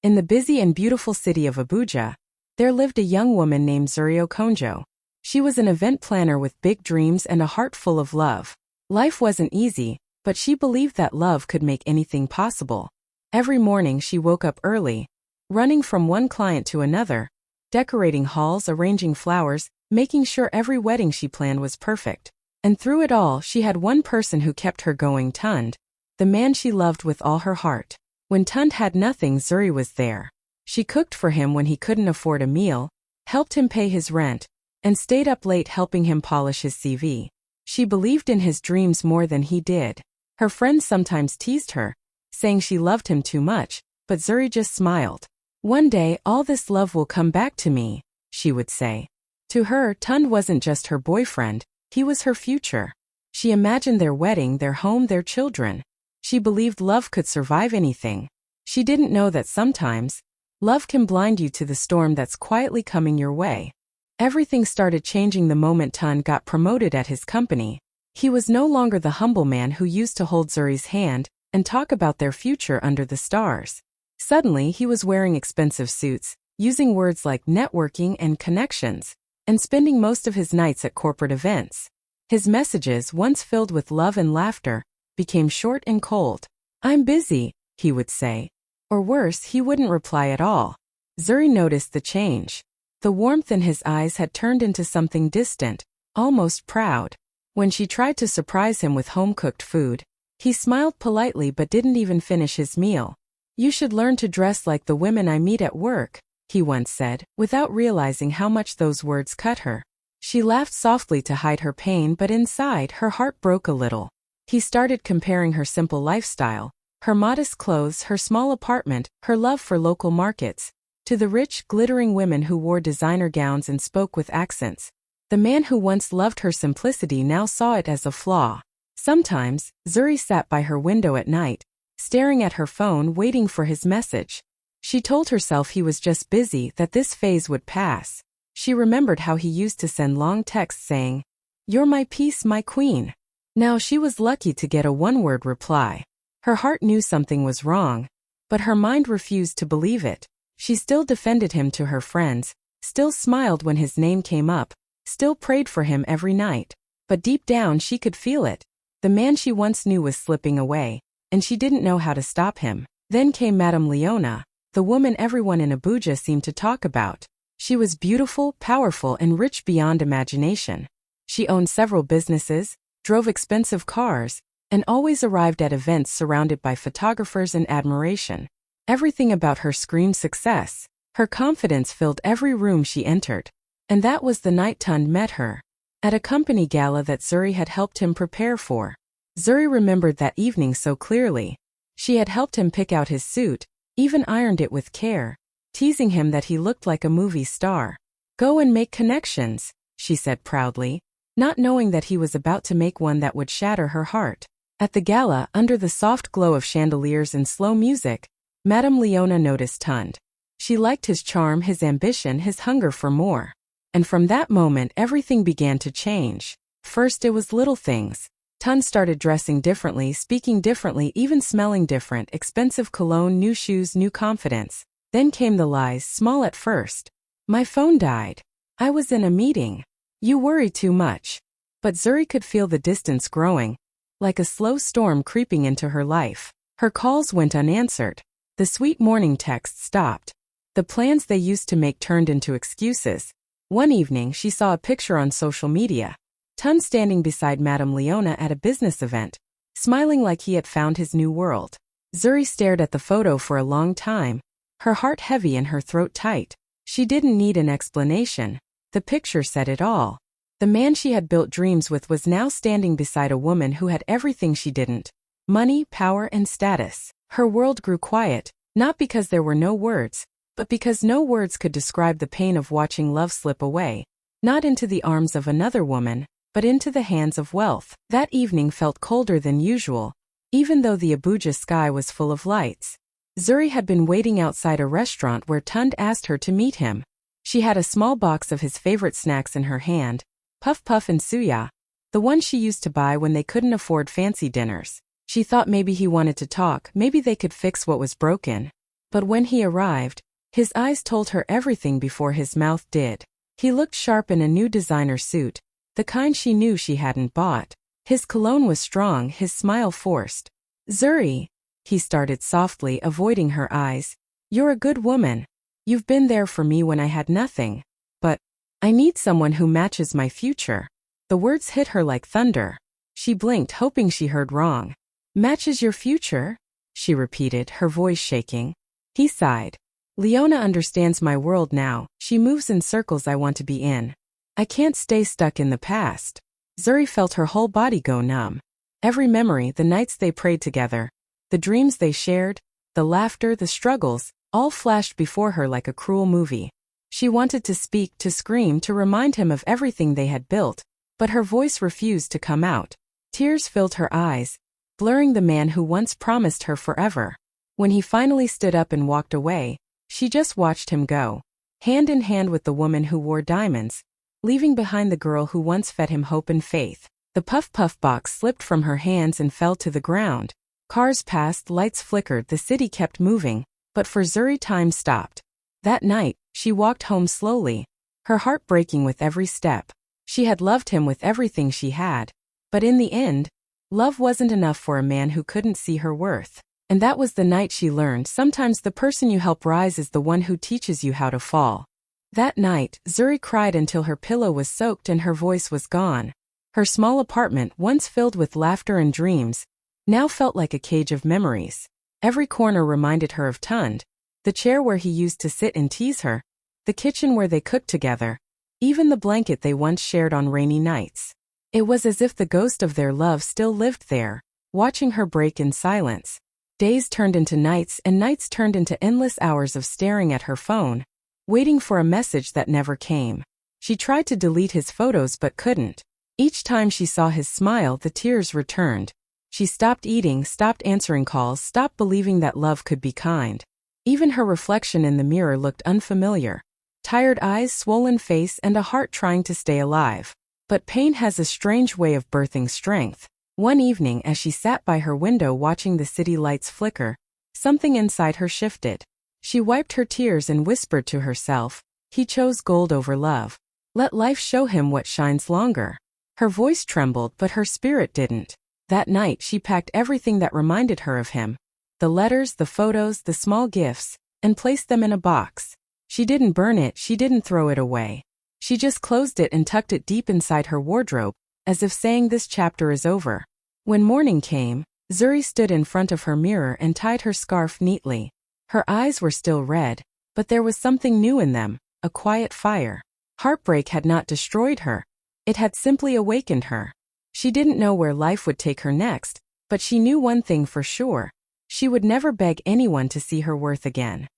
In the busy and beautiful city of Abuja, there lived a young woman named Zuri Okonjo. She was an event planner with big dreams and a heart full of love. Life wasn't easy, but she believed that love could make anything possible. Every morning she woke up early, running from one client to another, decorating halls, arranging flowers, making sure every wedding she planned was perfect. And through it all, she had one person who kept her going, Tund, the man she loved with all her heart. When Tund had nothing, Zuri was there. She cooked for him when he couldn't afford a meal, helped him pay his rent, and stayed up late helping him polish his CV. She believed in his dreams more than he did. Her friends sometimes teased her, saying she loved him too much, but Zuri just smiled. "One day, all this love will come back to me," she would say. To her, Tund wasn't just her boyfriend, he was her future. She imagined their wedding, their home, their children. She believed love could survive anything. She didn't know that sometimes, love can blind you to the storm that's quietly coming your way. Everything started changing the moment Tund got promoted at his company. He was no longer the humble man who used to hold Zuri's hand and talk about their future under the stars. Suddenly, he was wearing expensive suits, using words like networking and connections, and spending most of his nights at corporate events. His messages, once filled with love and laughter, became short and cold. "I'm busy," he would say. Or worse, he wouldn't reply at all. Zuri noticed the change. The warmth in his eyes had turned into something distant, almost proud. When she tried to surprise him with home-cooked food, he smiled politely but didn't even finish his meal. "You should learn to dress like the women I meet at work," he once said, without realizing how much those words cut her. She laughed softly to hide her pain, but inside, her heart broke a little. He started comparing her simple lifestyle, her modest clothes, her small apartment, her love for local markets, to the rich, glittering women who wore designer gowns and spoke with accents. The man who once loved her simplicity now saw it as a flaw. Sometimes, Zuri sat by her window at night, staring at her phone, waiting for his message. She told herself he was just busy, that this phase would pass. She remembered how he used to send long texts saying, "You're my peace, my queen." Now she was lucky to get a one-word reply. Her heart knew something was wrong, but her mind refused to believe it. She still defended him to her friends, still smiled when his name came up, still prayed for him every night. But deep down she could feel it. The man she once knew was slipping away, and she didn't know how to stop him. Then came Madame Leona, the woman everyone in Abuja seemed to talk about. She was beautiful, powerful, and rich beyond imagination. She owned several businesses, drove expensive cars, and always arrived at events surrounded by photographers and admiration. Everything about her screamed success. Her confidence filled every room she entered. And that was the night Tund met her, at a company gala that Zuri had helped him prepare for. Zuri remembered that evening so clearly. She had helped him pick out his suit, even ironed it with care, teasing him that he looked like a movie star. "Go and make connections," she said proudly, not knowing that he was about to make one that would shatter her heart. At the gala, under the soft glow of chandeliers and slow music, Madame Leona noticed Tund. She liked his charm, his ambition, his hunger for more. And from that moment, everything began to change. First, it was little things. Tund started dressing differently, speaking differently, even smelling different, expensive cologne, new shoes, new confidence. Then came the lies, small at first. "My phone died. I was in a meeting. You worry too much." But Zuri could feel the distance growing, like a slow storm creeping into her life. Her calls went unanswered. The sweet morning texts stopped. The plans they used to make turned into excuses. One evening, she saw a picture on social media. Tund standing beside Madame Leona at a business event, smiling like he had found his new world. Zuri stared at the photo for a long time, her heart heavy and her throat tight. She didn't need an explanation. The picture said it all. The man she had built dreams with was now standing beside a woman who had everything she didn't: money, power, and status. Her world grew quiet, not because there were no words, but because no words could describe the pain of watching love slip away, not into the arms of another woman, but into the hands of wealth. That evening felt colder than usual, even though the Abuja sky was full of lights. Zuri had been waiting outside a restaurant where Tund asked her to meet him. She had a small box of his favorite snacks in her hand, puff puff and suya, the one she used to buy when they couldn't afford fancy dinners. She thought maybe he wanted to talk, maybe they could fix what was broken. But when he arrived, his eyes told her everything before his mouth did. He looked sharp in a new designer suit, the kind she knew she hadn't bought. His cologne was strong, his smile forced. "Zuri," he started softly, avoiding her eyes. "You're a good woman. You've been there for me when I had nothing. But I need someone who matches my future." The words hit her like thunder. She blinked, hoping she heard wrong. "Matches your future?" she repeated, her voice shaking. He sighed. "Leona understands my world now. She moves in circles I want to be in. I can't stay stuck in the past." Zuri felt her whole body go numb. Every memory, the nights they prayed together, the dreams they shared, the laughter, the struggles, all flashed before her like a cruel movie. She wanted to speak, to scream, to remind him of everything they had built, but her voice refused to come out. Tears filled her eyes, blurring the man who once promised her forever. When he finally stood up and walked away, she just watched him go, hand in hand with the woman who wore diamonds, leaving behind the girl who once fed him hope and faith. The puff-puff box slipped from her hands and fell to the ground. Cars passed, lights flickered, the city kept moving, but for Zuri time stopped. That night, she walked home slowly, her heart breaking with every step. She had loved him with everything she had, but in the end, love wasn't enough for a man who couldn't see her worth. And that was the night she learned sometimes the person you help rise is the one who teaches you how to fall. That night, Zuri cried until her pillow was soaked and her voice was gone. Her small apartment, once filled with laughter and dreams, now felt like a cage of memories. Every corner reminded her of Tund, the chair where he used to sit and tease her, the kitchen where they cooked together, even the blanket they once shared on rainy nights. It was as if the ghost of their love still lived there, watching her break in silence. Days turned into nights and nights turned into endless hours of staring at her phone, waiting for a message that never came. She tried to delete his photos but couldn't. Each time she saw his smile, the tears returned. She stopped eating, stopped answering calls, stopped believing that love could be kind. Even her reflection in the mirror looked unfamiliar. Tired eyes, swollen face, and a heart trying to stay alive. But pain has a strange way of birthing strength. One evening, as she sat by her window watching the city lights flicker, something inside her shifted. She wiped her tears and whispered to herself, "He chose gold over love. Let life show him what shines longer." Her voice trembled, but her spirit didn't. That night, she packed everything that reminded her of him, the letters, the photos, the small gifts, and placed them in a box. She didn't burn it, she didn't throw it away. She just closed it and tucked it deep inside her wardrobe, as if saying this chapter is over. When morning came, Zuri stood in front of her mirror and tied her scarf neatly. Her eyes were still red, but there was something new in them, a quiet fire. Heartbreak had not destroyed her. It had simply awakened her. She didn't know where life would take her next, but she knew one thing for sure. She would never beg anyone to see her worth again.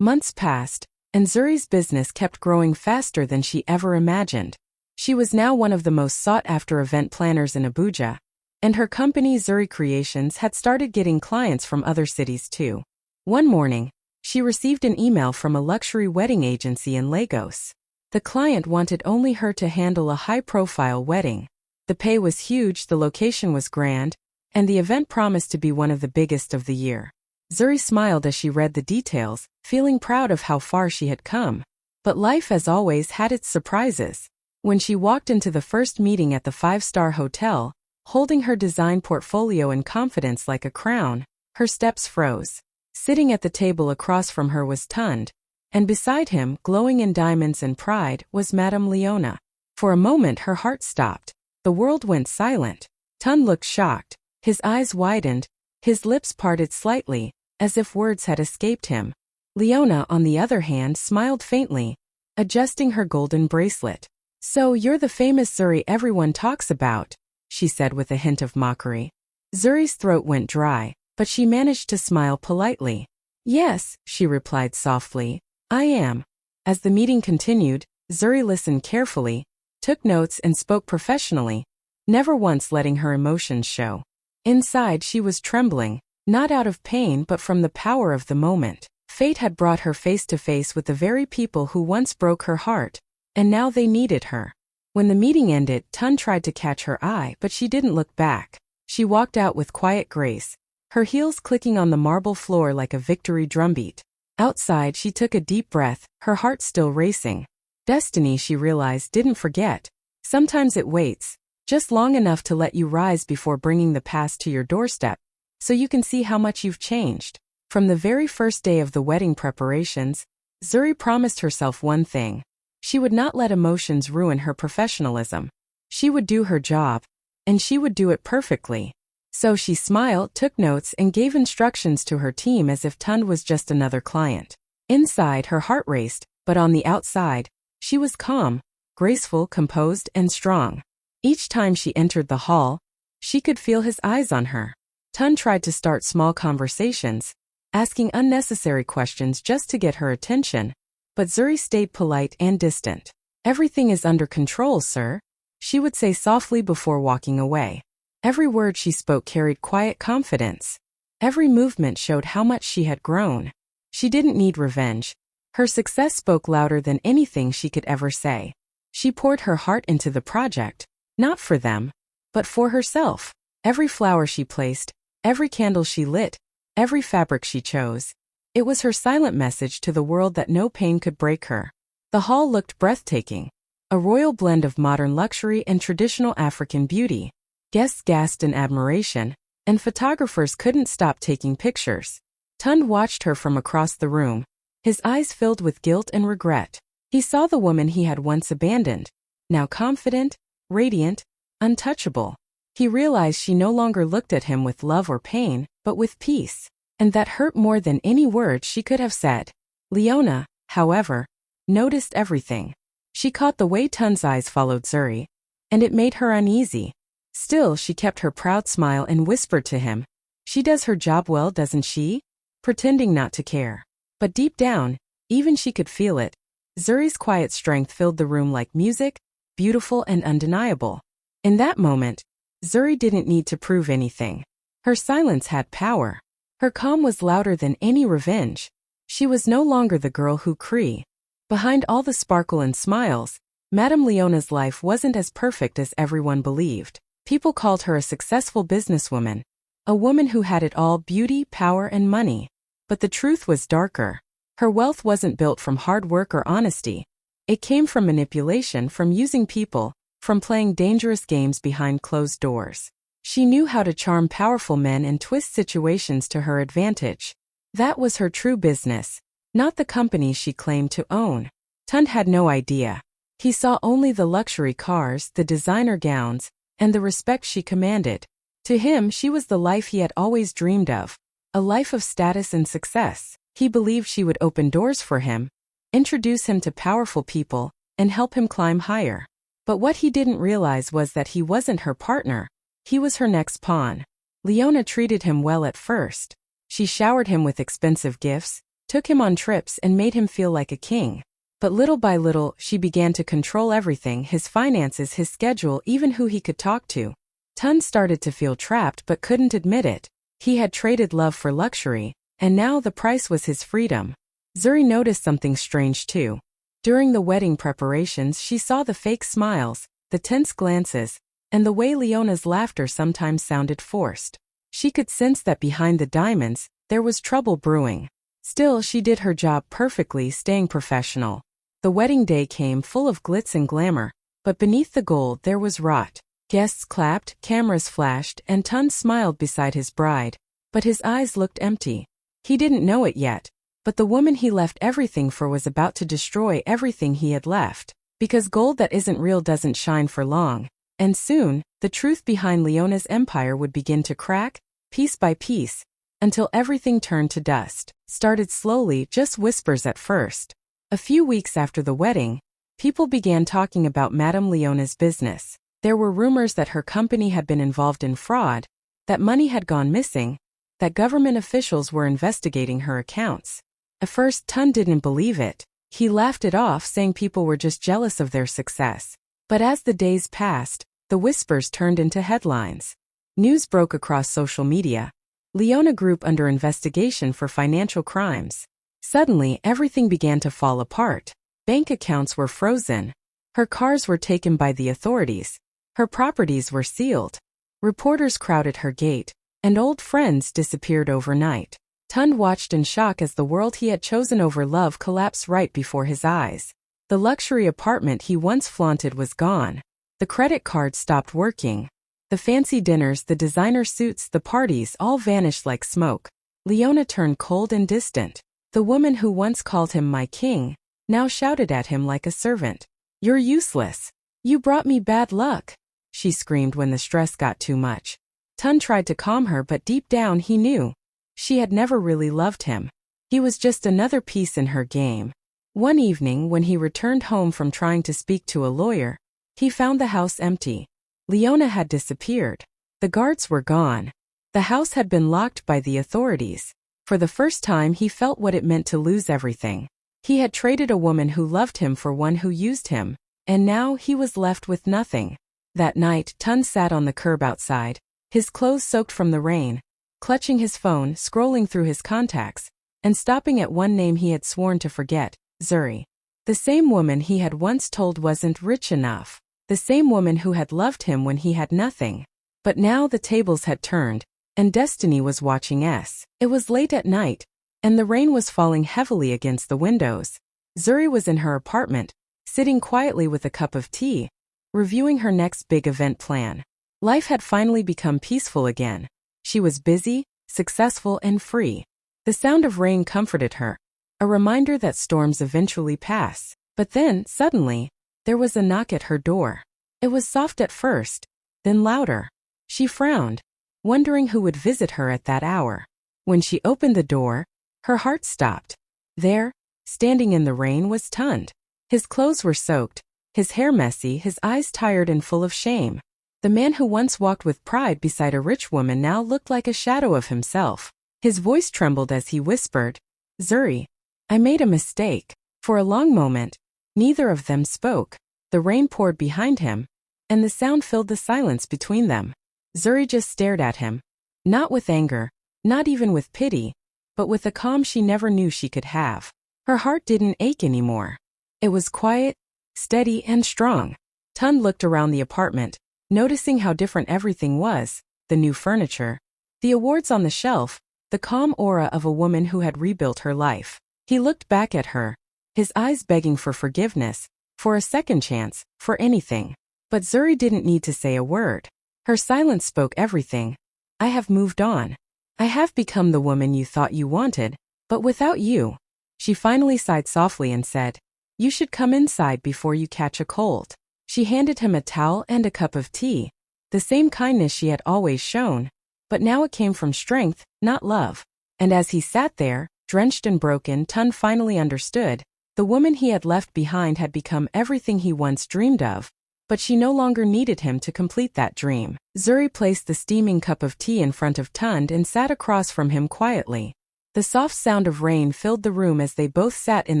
Months passed, and Zuri's business kept growing faster than she ever imagined. She was now one of the most sought-after event planners in Abuja, and her company Zuri Creations had started getting clients from other cities too. One morning, she received an email from a luxury wedding agency in Lagos. The client wanted only her to handle a high-profile wedding. The pay was huge, the location was grand, and the event promised to be one of the biggest of the year. Zuri smiled as she read the details, feeling proud of how far she had come. But life, as always, had its surprises. When she walked into the first meeting at the five-star hotel, holding her design portfolio in confidence like a crown, her steps froze. Sitting at the table across from her was Tund, and beside him, glowing in diamonds and pride, was Madame Leona. For a moment her heart stopped. The world went silent. Tund looked shocked. His eyes widened, his lips parted slightly, as if words had escaped him. Leona, on the other hand, smiled faintly, adjusting her golden bracelet. "So you're the famous Zuri everyone talks about," she said with a hint of mockery. Zuri's throat went dry, but she managed to smile politely. "Yes," she replied softly, "I am." As the meeting continued, Zuri listened carefully, took notes and spoke professionally, never once letting her emotions show. Inside she was trembling, not out of pain but from the power of the moment. Fate had brought her face to face with the very people who once broke her heart, and now they needed her. When the meeting ended, Tund tried to catch her eye, but she didn't look back. She walked out with quiet grace, her heels clicking on the marble floor like a victory drumbeat. Outside, she took a deep breath, her heart still racing. Destiny, she realized, didn't forget. Sometimes it waits, just long enough to let you rise before bringing the past to your doorstep, so you can see how much you've changed. From the very first day of the wedding preparations, Zuri promised herself one thing. She would not let emotions ruin her professionalism. She would do her job, and she would do it perfectly. So she smiled, took notes, and gave instructions to her team as if Tund was just another client. Inside, her heart raced, but on the outside, she was calm, graceful, composed, and strong. Each time she entered the hall, she could feel his eyes on her. Tund tried to start small conversations, asking unnecessary questions just to get her attention, but Zuri stayed polite and distant. "Everything is under control, sir," she would say softly before walking away. Every word she spoke carried quiet confidence. Every movement showed how much she had grown. She didn't need revenge. Her success spoke louder than anything she could ever say. She poured her heart into the project, not for them, but for herself. Every flower she placed, every candle she lit, every fabric she chose. It was her silent message to the world that no pain could break her. The hall looked breathtaking, a royal blend of modern luxury and traditional African beauty. Guests gasped in admiration, and photographers couldn't stop taking pictures. Tund watched her from across the room, his eyes filled with guilt and regret. He saw the woman he had once abandoned, now confident, radiant, untouchable. He realized she no longer looked at him with love or pain, but with peace, and that hurt more than any words she could have said. Leona, however, noticed everything. She caught the way Tund's eyes followed Zuri, and it made her uneasy. Still, she kept her proud smile and whispered to him, "She does her job well, doesn't she?" pretending not to care. But deep down, even she could feel it. Zuri's quiet strength filled the room like music, beautiful and undeniable. In that moment, Zuri didn't need to prove anything. Her silence had power. Her calm was louder than any revenge. She was no longer the girl who cried. Behind all the sparkle and smiles, Madame Leona's life wasn't as perfect as everyone believed. People called her a successful businesswoman, a woman who had it all: beauty, power, and money. But the truth was darker. Her wealth wasn't built from hard work or honesty. It came from manipulation, from using people, from playing dangerous games behind closed doors. She knew how to charm powerful men and twist situations to her advantage. That was her true business, not the company she claimed to own. Tund had no idea. He saw only the luxury cars, the designer gowns, and the respect she commanded. To him, she was the life he had always dreamed of, a life of status and success. He believed she would open doors for him, introduce him to powerful people, and help him climb higher. But what he didn't realize was that he wasn't her partner. He was her next pawn. Leona treated him well at first. She showered him with expensive gifts, took him on trips and made him feel like a king. But little by little, she began to control everything: his finances, his schedule, even who he could talk to. Tun started to feel trapped but couldn't admit it. He had traded love for luxury, and now the price was his freedom. Zuri noticed something strange too. During the wedding preparations, she saw the fake smiles, the tense glances, and the way Leona's laughter sometimes sounded forced. She could sense that behind the diamonds, there was trouble brewing. Still, she did her job perfectly, staying professional. The wedding day came full of glitz and glamour, but beneath the gold there was rot. Guests clapped, cameras flashed, and Tun smiled beside his bride. But his eyes looked empty. He didn't know it yet, but the woman he left everything for was about to destroy everything he had left. Because gold that isn't real doesn't shine for long. And soon, the truth behind Leona's empire would begin to crack, piece by piece, until everything turned to dust. Started slowly, just whispers at first. A few weeks after the wedding, people began talking about Madame Leona's business. There were rumors that her company had been involved in fraud, that money had gone missing, that government officials were investigating her accounts. At first, Tun didn't believe it. He laughed it off, saying people were just jealous of their success. But as the days passed, the whispers turned into headlines. News broke across social media. Leona Group under investigation for financial crimes. Suddenly, everything began to fall apart. Bank accounts were frozen. Her cars were taken by the authorities. Her properties were sealed. Reporters crowded her gate, and old friends disappeared overnight. Tun watched in shock as the world he had chosen over love collapsed right before his eyes. The luxury apartment he once flaunted was gone. The credit cards stopped working. The fancy dinners, the designer suits, the parties all vanished like smoke. Leona turned cold and distant. The woman who once called him my king now shouted at him like a servant. "You're useless. You brought me bad luck," she screamed when the stress got too much. Tun tried to calm her, but deep down he knew she had never really loved him. He was just another piece in her game. One evening, when he returned home from trying to speak to a lawyer, he found the house empty. Leona had disappeared. The guards were gone. The house had been locked by the authorities. For the first time, he felt what it meant to lose everything. He had traded a woman who loved him for one who used him, and now he was left with nothing. That night, Tun sat on the curb outside, his clothes soaked from the rain, clutching his phone, scrolling through his contacts, and stopping at one name he had sworn to forget: Zuri. The same woman he had once told wasn't rich enough. The same woman who had loved him when he had nothing. But now the tables had turned, and destiny was watching us. It was late at night, and the rain was falling heavily against the windows. Zuri was in her apartment, sitting quietly with a cup of tea, reviewing her next big event plan. Life had finally become peaceful again. She was busy, successful, and free. The sound of rain comforted her, a reminder that storms eventually pass. But then, suddenly, there was a knock at her door. It was soft at first, then louder. She frowned, wondering who would visit her at that hour. When she opened the door, her heart stopped. There, standing in the rain, was Tun. His clothes were soaked, his hair messy, his eyes tired and full of shame. The man who once walked with pride beside a rich woman now looked like a shadow of himself. His voice trembled as he whispered, "Zuri, I made a mistake." For a long moment, neither of them spoke. The rain poured behind him, and the sound filled the silence between them. Zuri just stared at him, not with anger, not even with pity, but with a calm she never knew she could have. Her heart didn't ache anymore. It was quiet, steady, and strong. Tun looked around the apartment, noticing how different everything was: the new furniture, the awards on the shelf, the calm aura of a woman who had rebuilt her life. He looked back at her, his eyes begging for forgiveness, for a second chance, for anything. But Zuri didn't need to say a word. Her silence spoke everything. "I have moved on. I have become the woman you thought you wanted, but without you." She finally sighed softly and said, "You should come inside before you catch a cold." She handed him a towel and a cup of tea, the same kindness she had always shown, but now it came from strength, not love. And as he sat there, drenched and broken, Tun finally understood. The woman he had left behind had become everything he once dreamed of: but she no longer needed him to complete that dream. Zuri placed the steaming cup of tea in front of Tund and sat across from him quietly. The soft sound of rain filled the room as they both sat in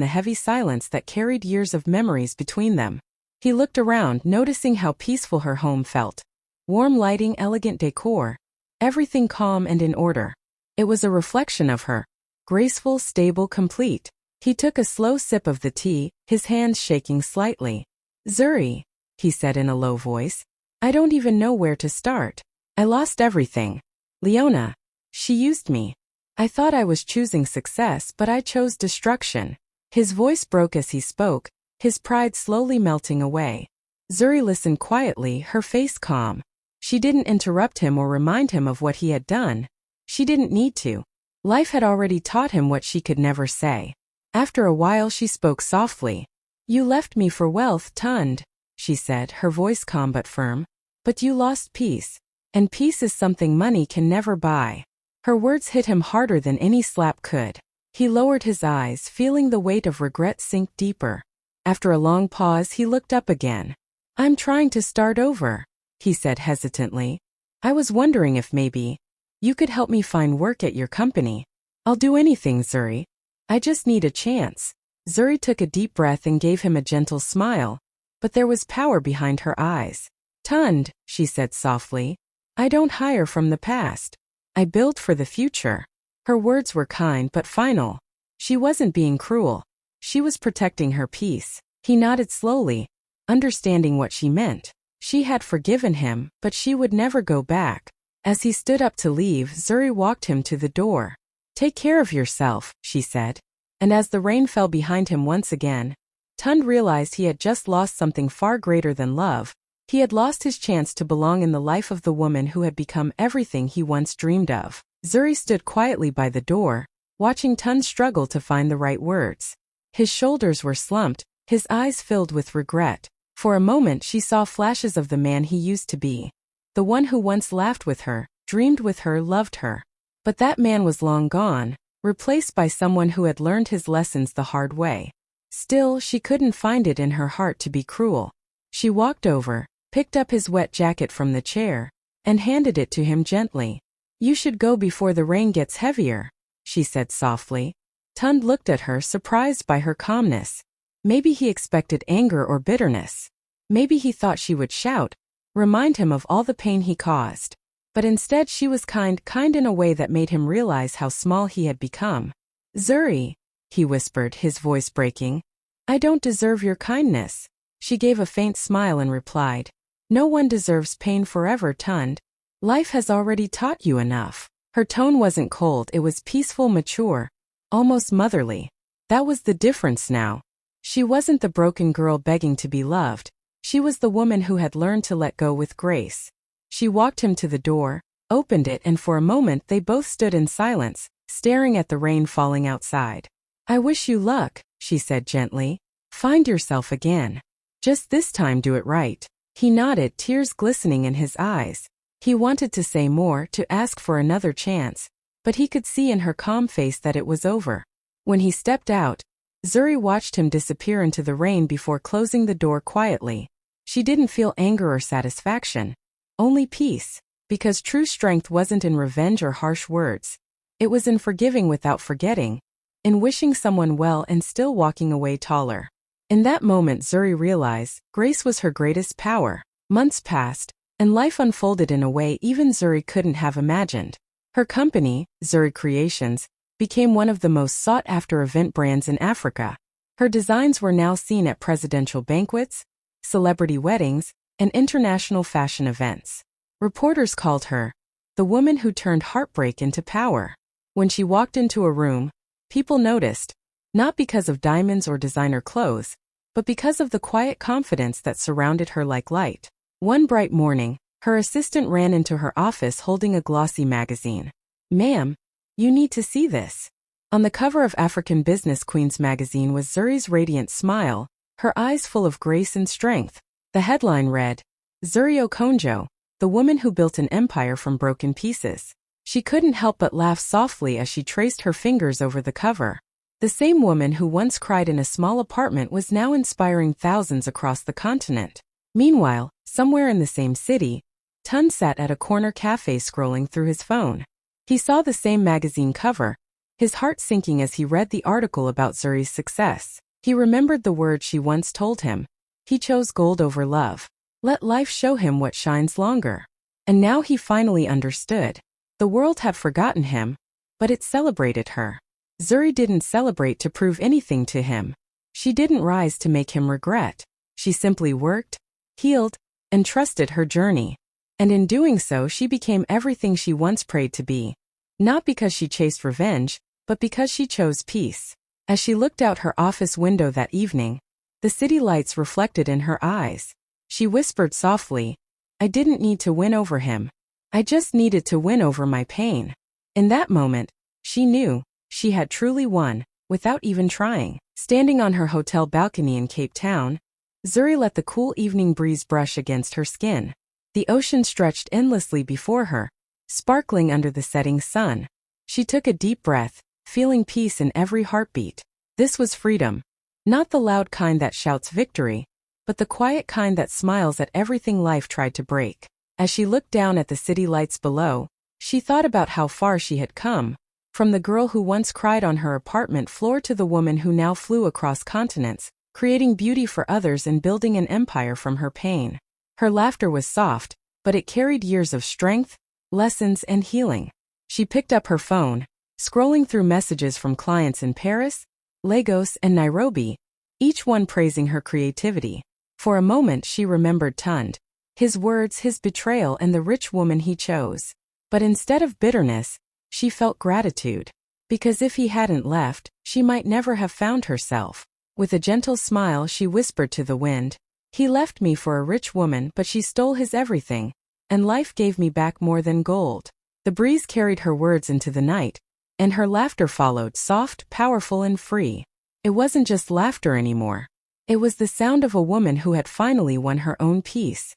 the heavy silence that carried years of memories between them. He looked around, noticing how peaceful her home felt. Warm lighting, elegant decor, everything calm and in order. It was a reflection of her. Graceful, stable, complete. He took a slow sip of the tea, his hands shaking slightly. "Zuri," he said in a low voice, "I don't even know where to start. I lost everything. Leona, she used me. I thought I was choosing success, but I chose destruction." His voice broke as he spoke, his pride slowly melting away. Zuri listened quietly, her face calm. She didn't interrupt him or remind him of what he had done. She didn't need to. Life had already taught him what she could never say. After a while she spoke softly. "You left me for wealth, Tund," she said, her voice calm but firm. "But you lost peace. And peace is something money can never buy." Her words hit him harder than any slap could. He lowered his eyes, feeling the weight of regret sink deeper. After a long pause he looked up again. "I'm trying to start over," he said hesitantly. "I was wondering if maybe you could help me find work at your company." "I'll do anything, Zuri. I just need a chance." Zuri took a deep breath and gave him a gentle smile, but there was power behind her eyes. "Tund," she said softly, "I don't hire from the past. I build for the future." Her words were kind but final. She wasn't being cruel. She was protecting her peace. He nodded slowly, understanding what she meant. She had forgiven him, but she would never go back. As he stood up to leave, Zuri walked him to the door. "Take care of yourself," she said. And as the rain fell behind him once again, Tund realized he had just lost something far greater than love. He had lost his chance to belong in the life of the woman who had become everything he once dreamed of. Zuri stood quietly by the door, watching Tund struggle to find the right words. His shoulders were slumped, his eyes filled with regret. For a moment she saw flashes of the man he used to be. The one who once laughed with her, dreamed with her, loved her. But that man was long gone, replaced by someone who had learned his lessons the hard way. Still, she couldn't find it in her heart to be cruel. She walked over, picked up his wet jacket from the chair, and handed it to him gently. "You should go before the rain gets heavier," she said softly. Tund looked at her, surprised by her calmness. Maybe he expected anger or bitterness. Maybe he thought she would shout, remind him of all the pain he caused. But instead she was kind in a way that made him realize how small he had become. "Zuri," he whispered, his voice breaking, "I don't deserve your kindness." She gave a faint smile and replied, "No one deserves pain forever, Tund. Life has already taught you enough." Her tone wasn't cold, it was peaceful, mature, almost motherly. That was the difference now. She wasn't the broken girl begging to be loved. She was the woman who had learned to let go with grace. She walked him to the door, opened it, and for a moment they both stood in silence, staring at the rain falling outside. "I wish you luck," she said gently. "Find yourself again. Just this time do it right." He nodded, tears glistening in his eyes. He wanted to say more, to ask for another chance, but he could see in her calm face that it was over. When he stepped out, Zuri watched him disappear into the rain before closing the door quietly. She didn't feel anger or satisfaction, only peace, because true strength wasn't in revenge or harsh words. It was in forgiving without forgetting, in wishing someone well and still walking away taller. In that moment Zuri realized grace was her greatest power. Months passed, and life unfolded in a way even Zuri couldn't have imagined. Her company, Zuri Creations, became one of the most sought-after event brands in Africa. Her designs were now seen at presidential banquets, celebrity weddings, and international fashion events. Reporters called her the woman who turned heartbreak into power. When she walked into a room, people noticed, not because of diamonds or designer clothes, but because of the quiet confidence that surrounded her like light. One bright morning, her assistant ran into her office holding a glossy magazine. "Ma'am, you need to see this." On the cover of African Business Queens magazine was Zuri's radiant smile, her eyes full of grace and strength. The headline read, "Zuri Okonjo, the woman who built an empire from broken pieces." She couldn't help but laugh softly as she traced her fingers over the cover. The same woman who once cried in a small apartment was now inspiring thousands across the continent. Meanwhile, somewhere in the same city, Tun sat at a corner cafe scrolling through his phone. He saw the same magazine cover, his heart sinking as he read the article about Zuri's success. He remembered the words she once told him. He chose gold over love. Let life show him what shines longer. And now he finally understood. The world had forgotten him, but it celebrated her. Zuri didn't celebrate to prove anything to him. She didn't rise to make him regret. She simply worked, healed, and trusted her journey. And in doing so, she became everything she once prayed to be. Not because she chased revenge, but because she chose peace. As she looked out her office window that evening, the city lights reflected in her eyes. She whispered softly, "I didn't need to win over him. I just needed to win over my pain." In that moment, she knew she had truly won, without even trying. Standing on her hotel balcony in Cape Town, Zuri let the cool evening breeze brush against her skin. The ocean stretched endlessly before her, sparkling under the setting sun. She took a deep breath, feeling peace in every heartbeat. This was freedom. Not the loud kind that shouts victory, but the quiet kind that smiles at everything life tried to break. As she looked down at the city lights below, she thought about how far she had come, from the girl who once cried on her apartment floor to the woman who now flew across continents, creating beauty for others and building an empire from her pain. Her laughter was soft, but it carried years of strength, lessons, and healing. She picked up her phone, scrolling through messages from clients in Paris, Lagos, and Nairobi, each one praising her creativity. For a moment she remembered Tund, his words, his betrayal, and the rich woman he chose. But instead of bitterness, she felt gratitude. Because if he hadn't left, she might never have found herself. With a gentle smile she whispered to the wind, "He left me for a rich woman, but she stole his everything, and life gave me back more than gold." The breeze carried her words into the night, and her laughter followed, soft, powerful, and free. It wasn't just laughter anymore. It was the sound of a woman who had finally won her own peace.